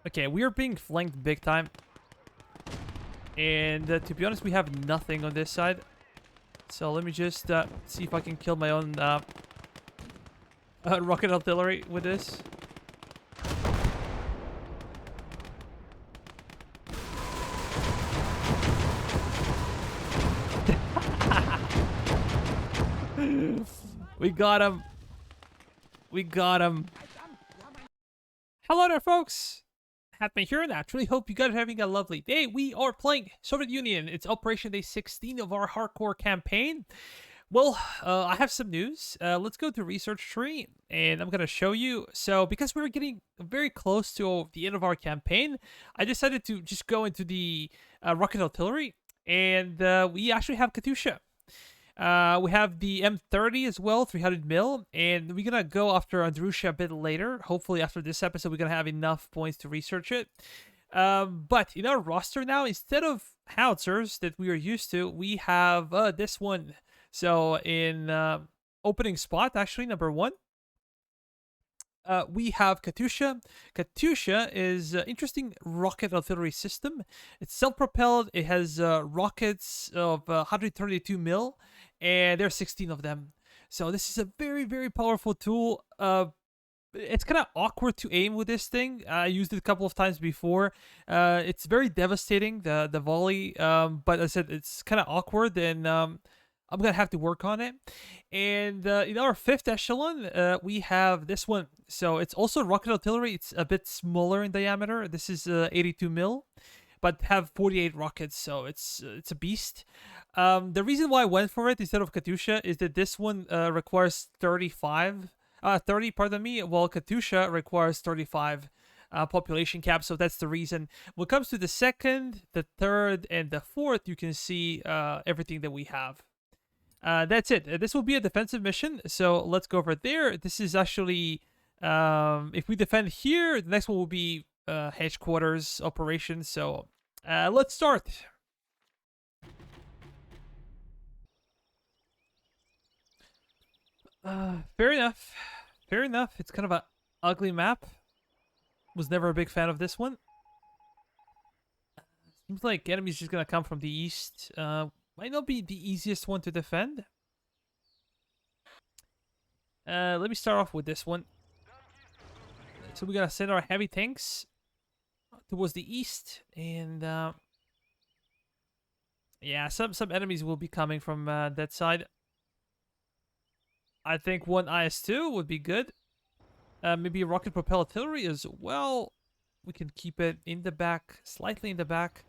Okay, we are being flanked big time. And to be honest, we have nothing on this side. So let me just see if I can kill my own rocket artillery with this. We got him. We got him. Hello there, folks. Hatman here, and I truly hope you guys are having a lovely day. We are playing Soviet Union. It's Operation Day 16 of our hardcore campaign. Well, I have some news. Let's go to research tree, and I'm gonna show you. So, because we're getting very close to the end of our campaign, I decided to just go into the rocket artillery, and we actually have Katyusha. We have the M30 as well, 300 mil, and we're gonna go after Andrusha a bit later. Hopefully, after this episode, we're gonna have enough points to research it. But in our roster now, instead of howitzers that we are used to, we have this one. So in opening spot, actually number 1, we have Katyusha. Katyusha is an interesting rocket artillery system. It's self-propelled. It has rockets of 132 mil, and there are 16 of them. So this is a very, very powerful tool. It's kind of awkward to aim with this thing. I used it a couple of times before. It's very devastating, the volley. But as I said, it's kind of awkward, and I'm going to have to work on it. And in our 5th echelon, we have this one. So it's also rocket artillery. It's a bit smaller in diameter. This is 82 mil, but have 48 rockets. So it's a beast. The reason why I went for it instead of Katyusha is that this one requires 30, pardon me, while Katyusha requires 35 population cap, so that's the reason. When it comes to the 2nd, the 3rd, and the 4th, you can see everything that we have. That's it. This will be a defensive mission, so let's go over there. This is actually, if we defend here, the next one will be headquarters operation, so let's start. Fair enough. Fair enough. It's kind of an ugly map. Was never a big fan of this one. Seems like enemies just gonna come from the east. Might not be the easiest one to defend. Let me start off with this one. So we're gonna send our heavy tanks towards the east, and yeah, some enemies will be coming from that side. I think one IS-2 would be good. Maybe a rocket propelled artillery as well. We can keep it in the back, slightly in the back.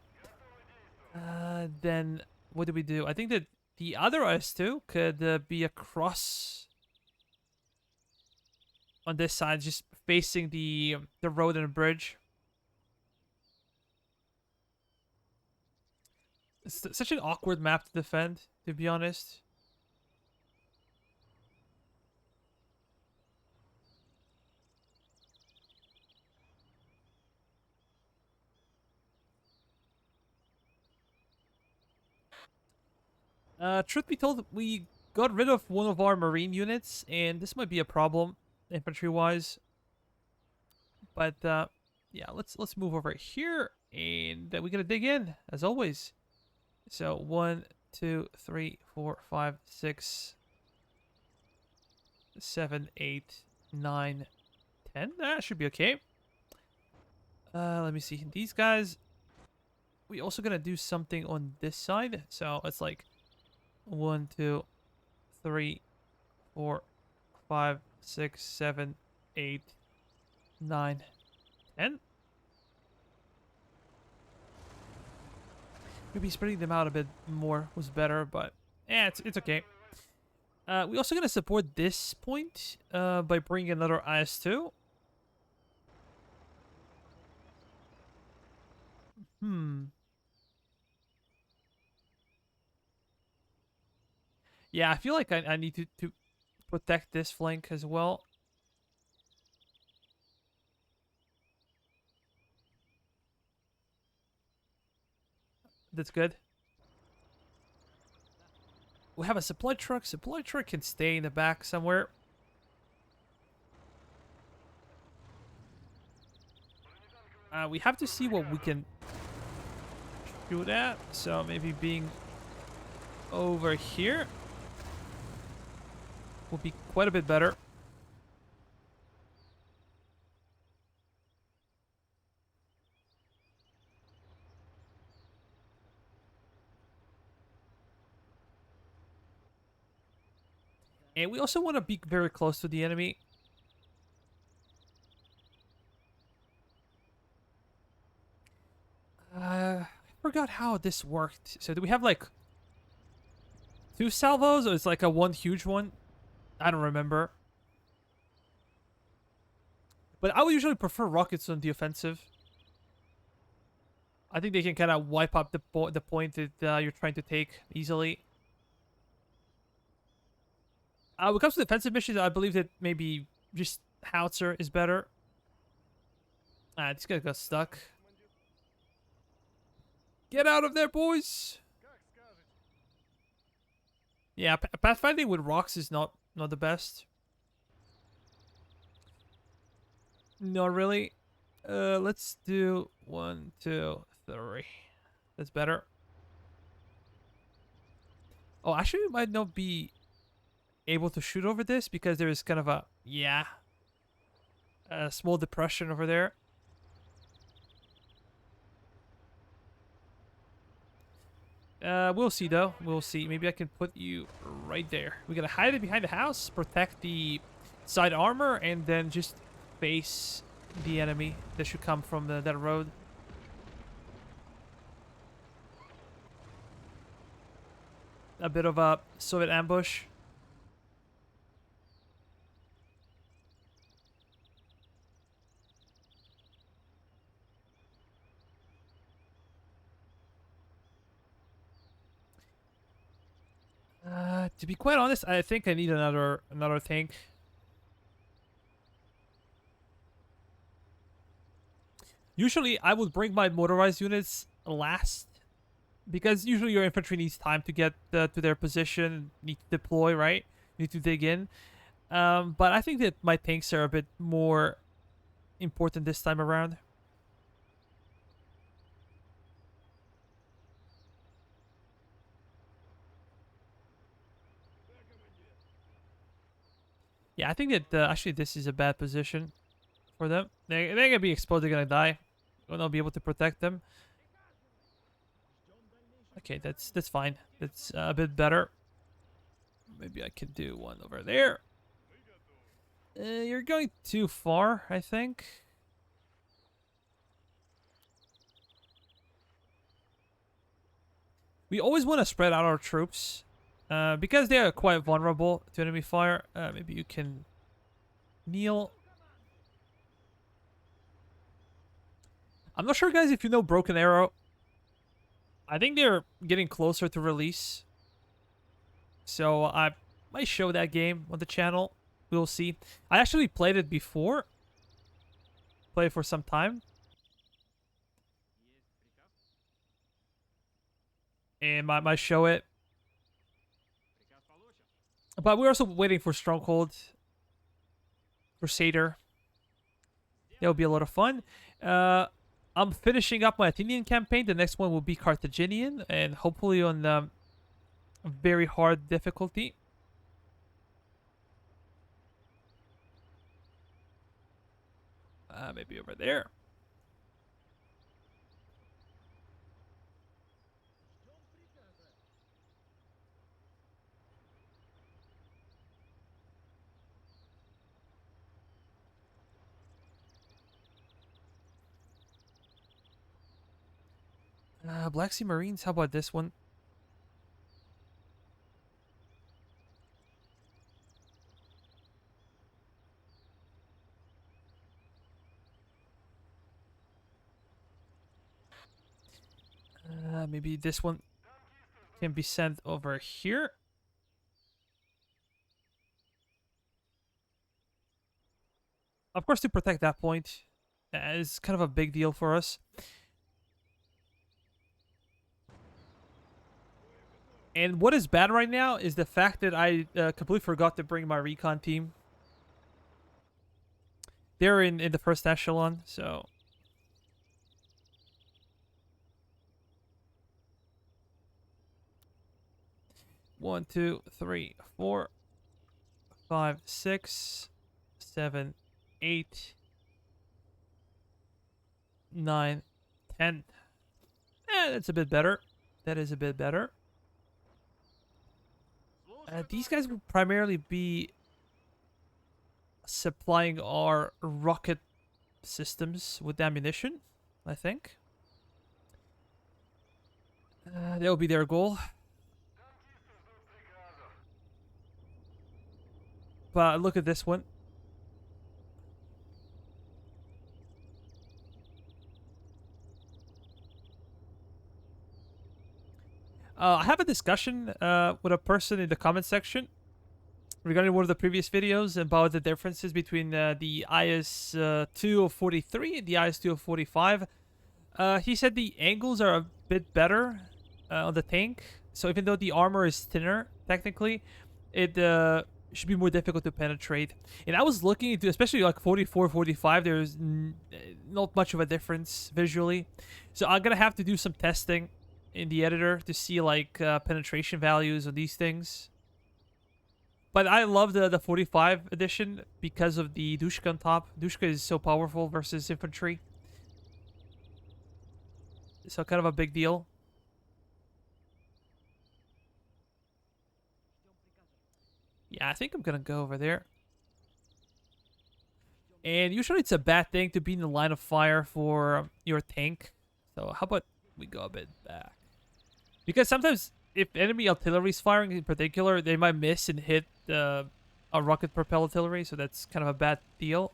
Then what do we do? I think that the other IS-2 could be across on this side, just facing the road and bridge. It's such an awkward map to defend, to be honest. Truth be told, we got rid of one of our marine units, and this might be a problem infantry-wise. But yeah, let's move over here, and we're gonna dig in as always. So 1, 2, 3, 4, 5, 6, 7, 8, 9, 10. That should be okay. Let me see. These guys, we also gonna do something on this side. So it's like 1, 2, 3, 4, 5, 6, 7, 8, 9, 10. Maybe spreading them out a bit more was better, but yeah, it's okay. We're also gonna support this point by bringing another IS-2. Yeah, I feel like I need to protect this flank as well. That's good. We have a supply truck. Supply truck can stay in the back somewhere. We have to see what we can shoot at. So maybe being over here will be quite a bit better. And we also want to be very close to the enemy. I forgot how this worked. So do we have like 2 salvos, or it's like a one huge one? I don't remember. But I would usually prefer rockets on the offensive. I think they can kind of wipe up the point that you're trying to take easily. When it comes to defensive missions, I believe that maybe just howitzer is better. This guy got stuck. Get out of there, boys! Yeah, pathfinding with rocks is not the best. Not really. Let's do 1, 2, 3. That's better. Oh, actually, we might not be able to shoot over this because there is kind of a small depression over there. We'll see though. We'll see. Maybe I can put you right there. We're gonna hide it behind the house, protect the side armor, and then just face the enemy that should come from that road. A bit of a Soviet ambush. To be quite honest, I think I need another tank. Usually, I would bring my motorized units last, because usually your infantry needs time to get to their position, need to deploy, right? Need to dig in. But I think that my tanks are a bit more important this time around. Yeah, I think that actually this is a bad position for them. They're gonna be exposed. They're gonna die. We'll not be able to protect them. Okay, that's fine. That's a bit better. Maybe I can do one over there. You're going too far, I think. We always want to spread out our troops. Because they are quite vulnerable to enemy fire. Maybe you can kneel. I'm not sure, guys, if you know Broken Arrow. I think they're getting closer to release. So I might show that game on the channel. We'll see. I actually played it before. Played it for some time. And might show it. But we're also waiting for Stronghold. Crusader. That'll be a lot of fun. I'm finishing up my Athenian campaign. The next one will be Carthaginian. And hopefully on very hard difficulty. Maybe over there. Black Sea Marines, how about this one? Maybe this one can be sent over here. Of course, to protect that point is kind of a big deal for us. And what is bad right now is the fact that I completely forgot to bring my recon team. They're in the first echelon, so 1, 2, 3, 4, 5, 6, 7, 8, 9, 10. That's a bit better. That is a bit better. These guys will primarily be supplying our rocket systems with ammunition, I think. That will be their goal. But look at this one. I have a discussion with a person in the comment section regarding one of the previous videos about the differences between the IS-2 and the IS-2 he said the angles are a bit better on the tank. So even though the armor is thinner, technically, it should be more difficult to penetrate. And I was looking into, especially like 44, 45, there's not much of a difference visually. So I'm going to have to do some testing in the editor to see like penetration values of these things. But I love the 45 edition because of the Dushka on top. Dushka is so powerful versus infantry. So kind of a big deal. Yeah, I think I'm gonna go over there. And usually it's a bad thing to be in the line of fire for your tank. So how about we go a bit back? Because sometimes if enemy artillery is firing in particular, they might miss and hit a rocket-propelled artillery. So that's kind of a bad deal.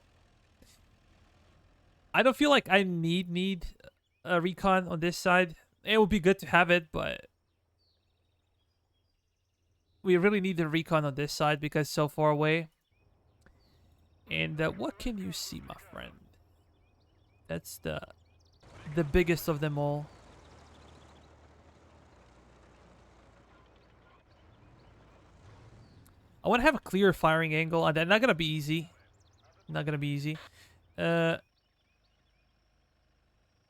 I don't feel like I need a recon on this side. It would be good to have it, but we really need the recon on this side because it's so far away. And what can you see, my friend? That's the biggest of them all. I want to have a clear firing angle, and that's not gonna be easy. Not gonna be easy.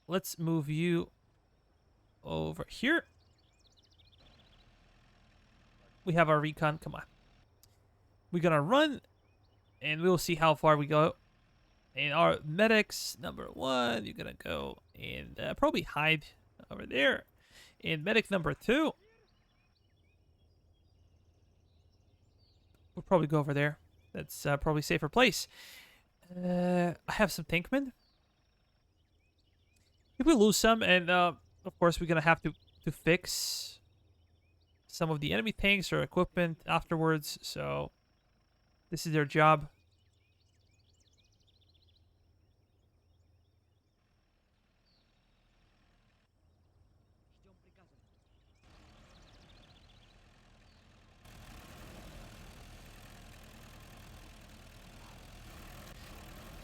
Let's move you over here. We have our recon. Come on. We're gonna run, and we'll see how far we go. And our medics, number 1, you're gonna go and probably hide over there. And medic number 2, we'll probably go over there. That's probably a safer place. I have some tankmen. If we lose some, and of course we're gonna have to fix some of the enemy tanks or equipment afterwards. So this is their job.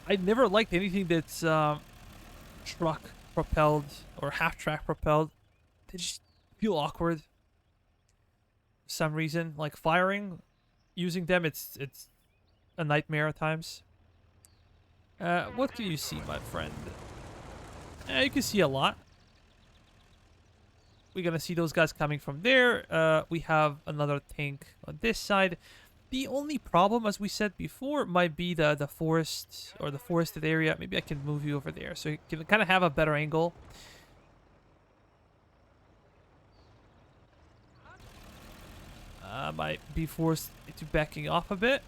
I never liked anything that's truck propelled or half track propelled. They just feel awkward for some reason. Like firing, using them, it's a nightmare at times. What can you see, my friend? You can see a lot. We're gonna see those guys coming from there. We have another tank on this side. The only problem, as we said before, might be the forest or the forested area. Maybe I can move you over there so you can kind of have a better angle. Might be forced into backing off a bit.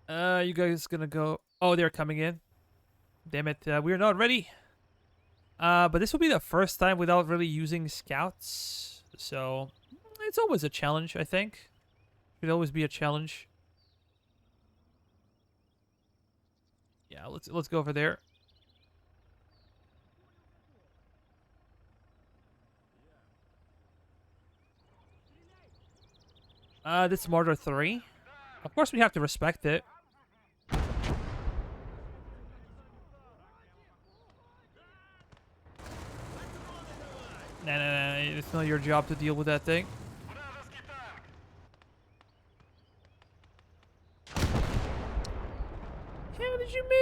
You guys gonna go? Oh, they're coming in. Damn it, we're not ready. But this will be the first time without really using scouts, so it's always a challenge. I think it'll always be a challenge. Yeah, let's go over there. This mortar 3. Of course, we have to respect it. Nah, it's not your job to deal with that thing.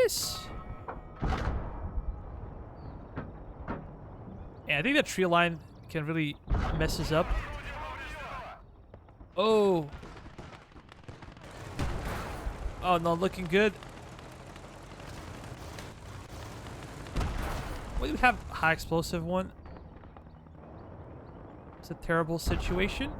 this? Yeah, I think that tree line can really mess us up. Oh. Oh, not looking good. We do have high explosive one. It's a terrible situation.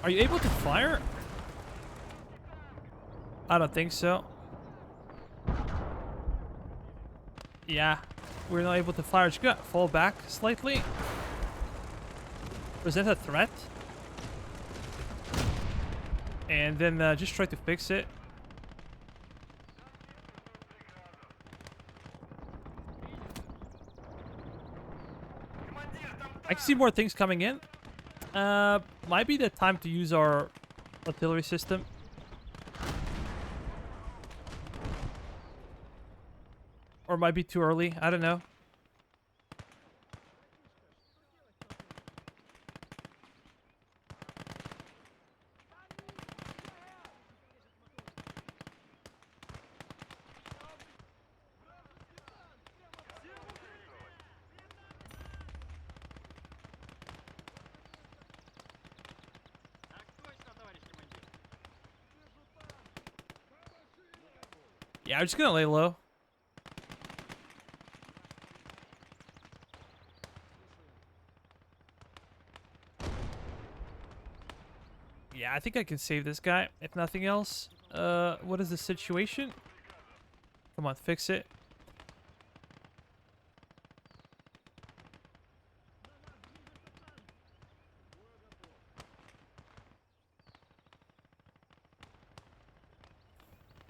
Are you able to fire? I don't think so. Yeah, we're not able to fire. Just gotta fall back slightly. Present a threat. And then just try to fix it. I can see more things coming in. Might be the time to use our artillery system. Or might be too early. I don't know. Yeah, I'm just gonna lay low. Yeah, I think I can save this guy, if nothing else. What is the situation? Come on, fix it.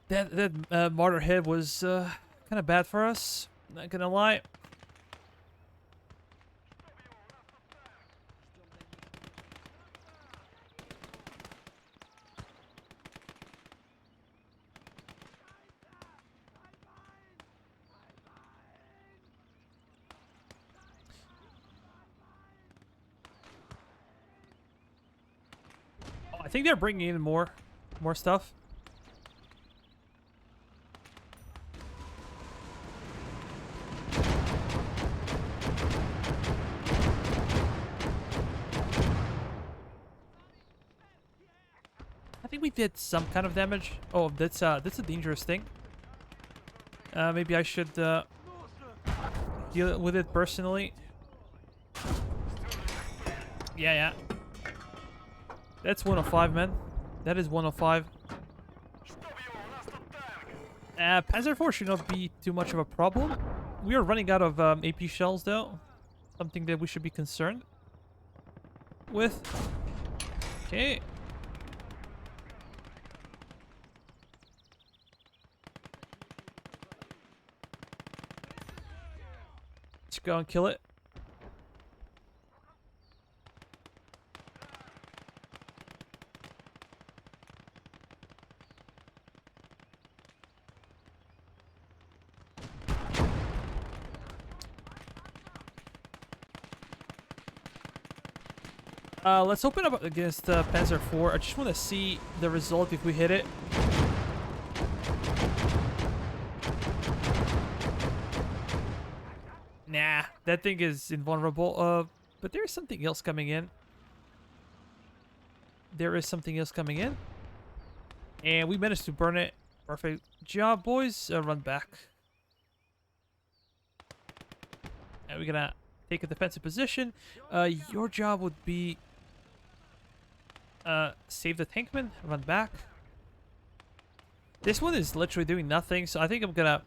That mortar hit was kind of bad for us. Not gonna lie. Oh, I think they're bringing in more stuff. I think we did some kind of damage. Oh, that's a dangerous thing. Maybe I should deal with it personally. Yeah. That's 105, man. That is 105. Panzer IV should not be too much of a problem. We are running out of AP shells, though. Something that we should be concerned with. Okay. Let's go and kill it. Let's open up against Panzer IV. I just want to see the result if we hit it. Nah, that thing is invulnerable. But there is something else coming in. There is something else coming in. And we managed to burn it. Perfect job, boys. Run back. And we're gonna take a defensive position. Your job would be save the tankman, run back. This one is literally doing nothing, so I think I'm gonna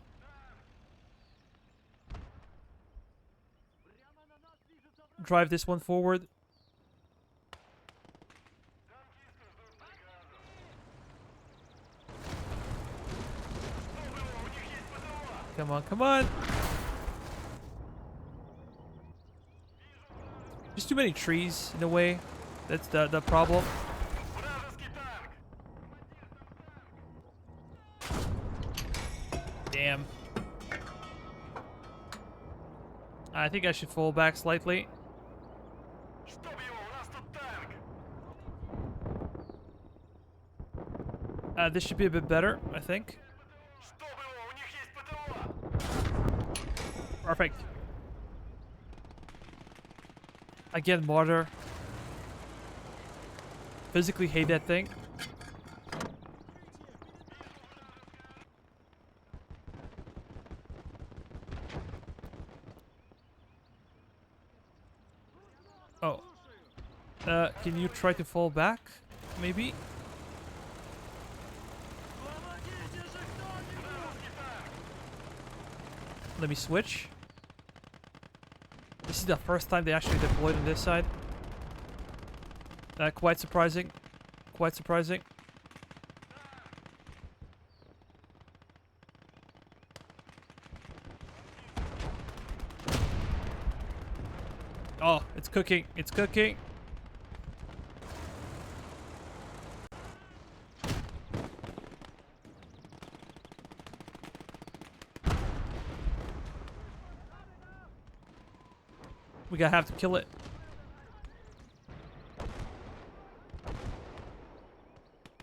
drive this one forward. Come on, come on. There's too many trees in the way. That's the problem. Damn. I think I should fall back slightly. This should be a bit better, I think. Perfect. Again, mortar. Physically hate that thing. Oh. Can you try to fall back? Maybe? Let me switch. This is the first time they actually deployed on this side. Quite surprising. Quite surprising. Oh, it's cooking. It's cooking. We gotta have to kill it.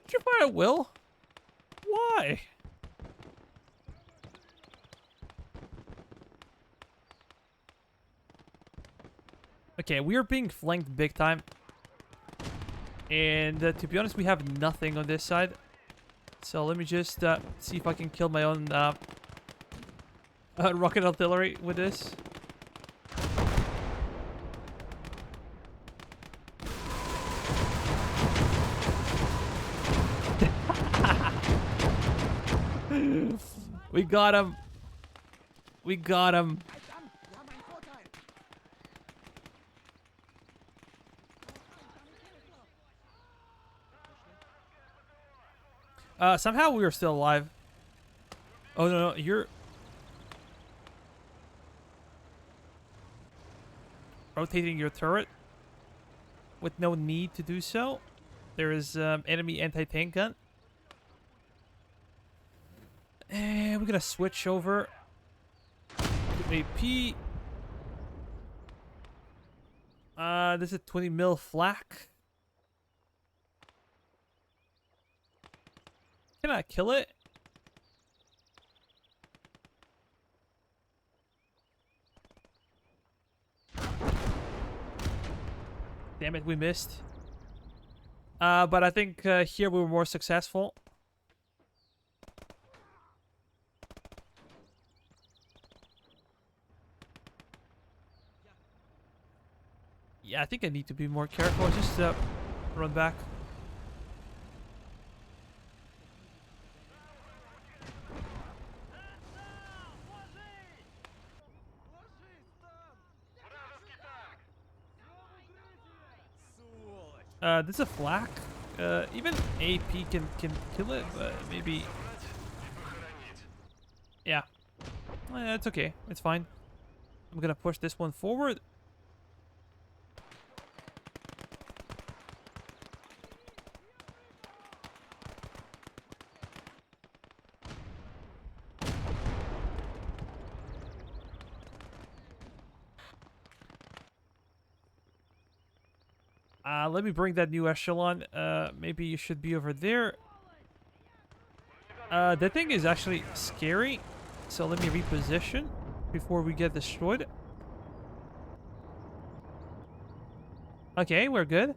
Did you fire at will? Why? Okay, we are being flanked big time. And to be honest, we have nothing on this side. So let me just see if I can kill my own rocket artillery with this. We got him. We got him. Somehow we are still alive. Oh, no, you're... rotating your turret with no need to do so. There is enemy anti-tank gun. And we're gonna switch over to AP. This is a 20 mil flak. Can I kill it? Damn it, we missed. But I think here we were more successful. Yeah, I think I need to be more careful. Just run back. This is a flak. Even AP can kill it, but maybe... Yeah. It's okay. It's fine. I'm gonna push this one forward. Let me bring that new echelon. Maybe you should be over there. That thing is actually scary. So let me reposition before we get destroyed. Okay, we're good.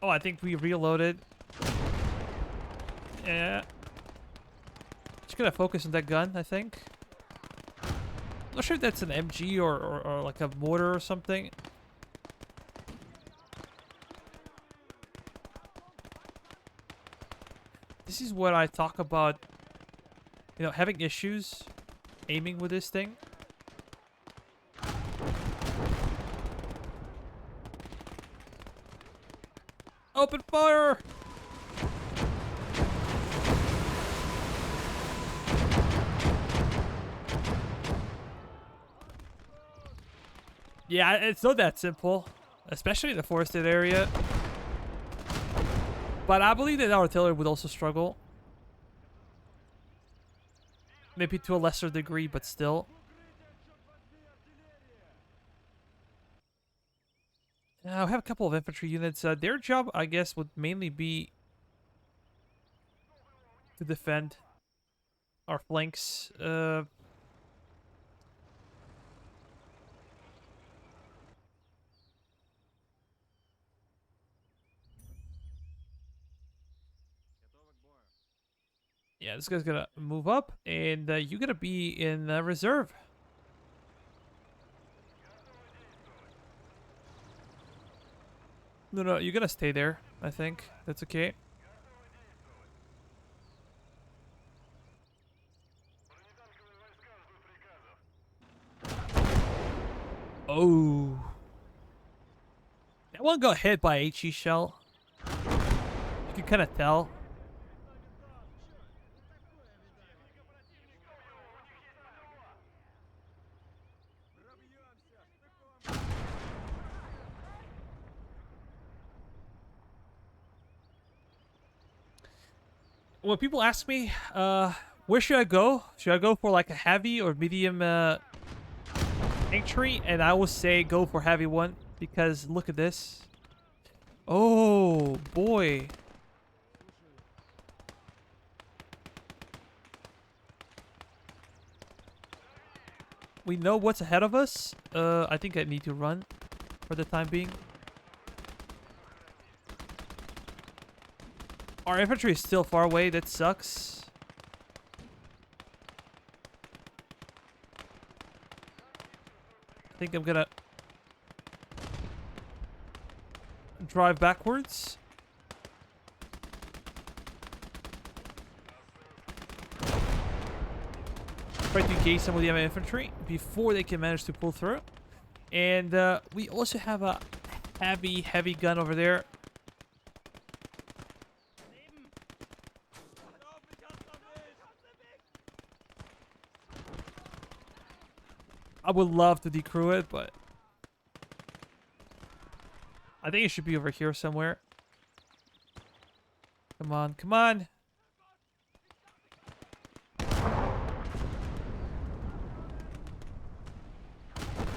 Oh, I think we reloaded. Yeah. Just gonna focus on that gun, I think. I'm not sure if that's an MG or like a mortar or something. This is what I talk about, you know, having issues aiming with this thing. Open fire! Yeah, it's not that simple, especially in the forested area. But I believe that our artillery would also struggle. Maybe to a lesser degree, but still. Now, I have a couple of infantry units. Their job, I guess, would mainly be to defend our flanks. Yeah, this guy's gonna move up, and you're gonna be in reserve. No, you're gonna stay there, I think. That's okay. Oh. That one got hit by a HE shell. You can kind of tell. When people ask me, where should I go? Should I go for like a heavy or medium entry? And I will say go for heavy one because look at this. Oh boy. We know what's ahead of us. I think I need to run for the time being. Our infantry is still far away. That sucks. I think I'm gonna drive backwards. Try to engage some of the enemy infantry before they can manage to pull through. And we also have a heavy gun over there. I would love to decrew it, but I think it should be over here somewhere. Come on, come on. I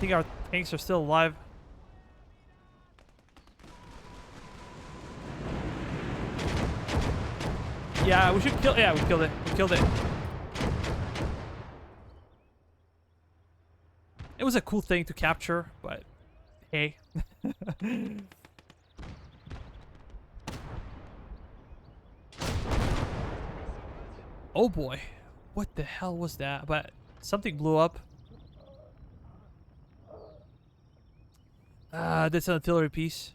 think our tanks are still alive. Yeah, we should kill. Yeah, we killed it. We killed it. It was a cool thing to capture, but hey. Oh boy. What the hell was that? But something blew up. That's an artillery piece.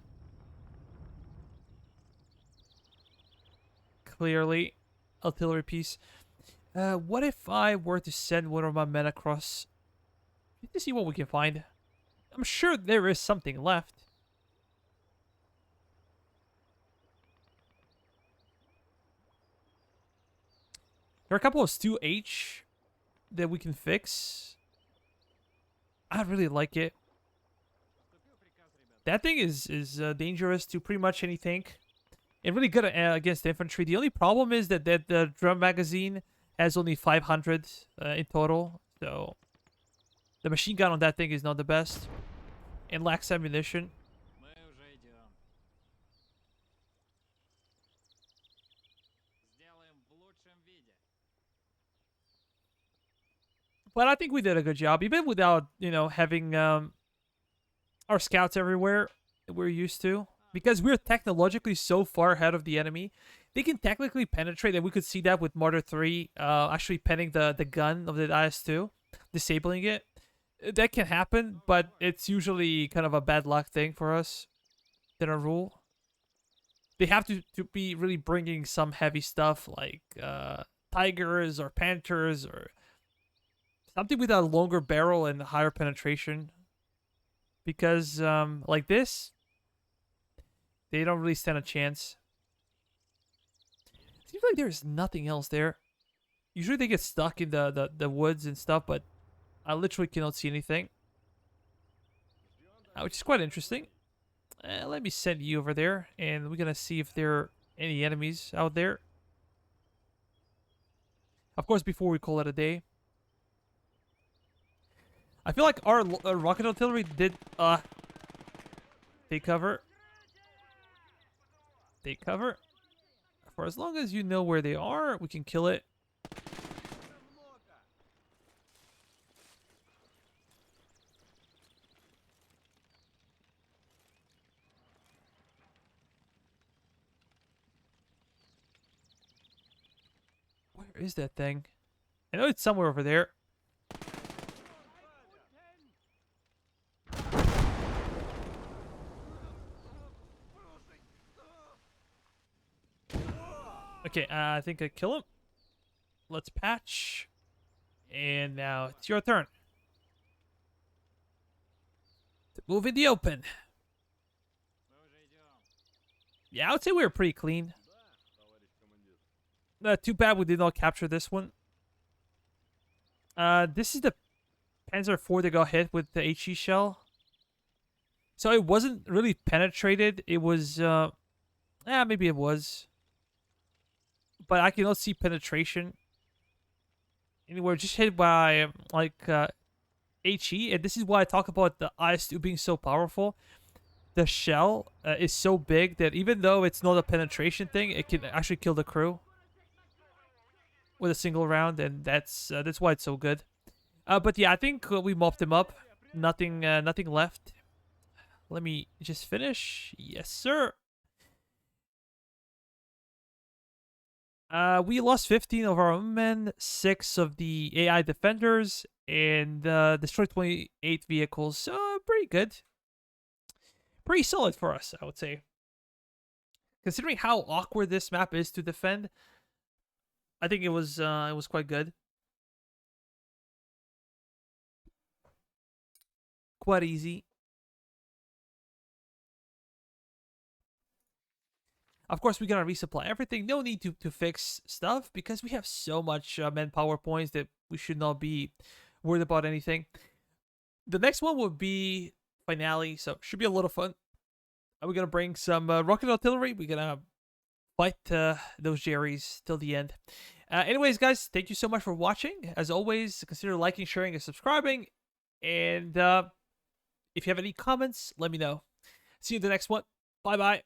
Clearly, artillery piece. What if I were to send one of my men across to see what we can find? I'm sure there is something left. There are a couple of Stu H that we can fix. I really like it. That thing is dangerous to pretty much any tank. And really good against infantry. The only problem is that the drum magazine has only 500 in total. So the machine gun on that thing is not the best. And lacks ammunition. But I think we did a good job. Even without, you know, having our scouts everywhere that we're used to. Because we're technologically so far ahead of the enemy. They can technically penetrate, and we could see that with Martyr 3 actually penning the gun of the IS-2. Disabling it. That can happen, but it's usually kind of a bad luck thing for us than a rule. They have to be really bringing some heavy stuff like Tigers or Panthers or something with a longer barrel and higher penetration. Because like this, they don't really stand a chance. Seems like there's nothing else there. Usually they get stuck in the woods and stuff, but I literally cannot see anything. Which is quite interesting. Let me send you over there, and we're gonna see if they're Any enemies out there? Of course, before we call it a day, I feel like our rocket artillery did take cover. Take cover. For as long as you know where they are, we can kill it. Where is that thing? I know it's somewhere over there. Okay, I think I kill him. Let's patch. And now it's your turn. To move in the open. Yeah, I would say we were pretty clean. Too bad we did not capture this one. This is the Panzer IV that got hit with the HE shell. So it wasn't really penetrated. It was, maybe it was. But I cannot see penetration anywhere. Just hit by, HE. And this is why I talk about the IS-2 being so powerful. The shell is so big that even though it's not a penetration thing, it can actually kill the crew with a single round, and that's why it's so good. But yeah, I think we mopped him up. Nothing left. Let me just finish. Yes, sir. We lost 15 of our own men, 6 of the AI defenders, and destroyed 28 vehicles. So pretty good. Pretty solid for us, I would say. Considering how awkward this map is to defend, I think it was quite good. Quite easy. Of course, we're gonna resupply everything. No need to fix stuff because we have so much manpower points that we should not be worried about anything. The next one will be finale, so should be a lot of fun. We're gonna bring some rocket artillery. We're gonna fight those Jerrys till the end. Anyways, guys, thank you so much for watching. As always, consider liking, sharing, and subscribing. And if you have any comments, let me know. See you in the next one. Bye-bye.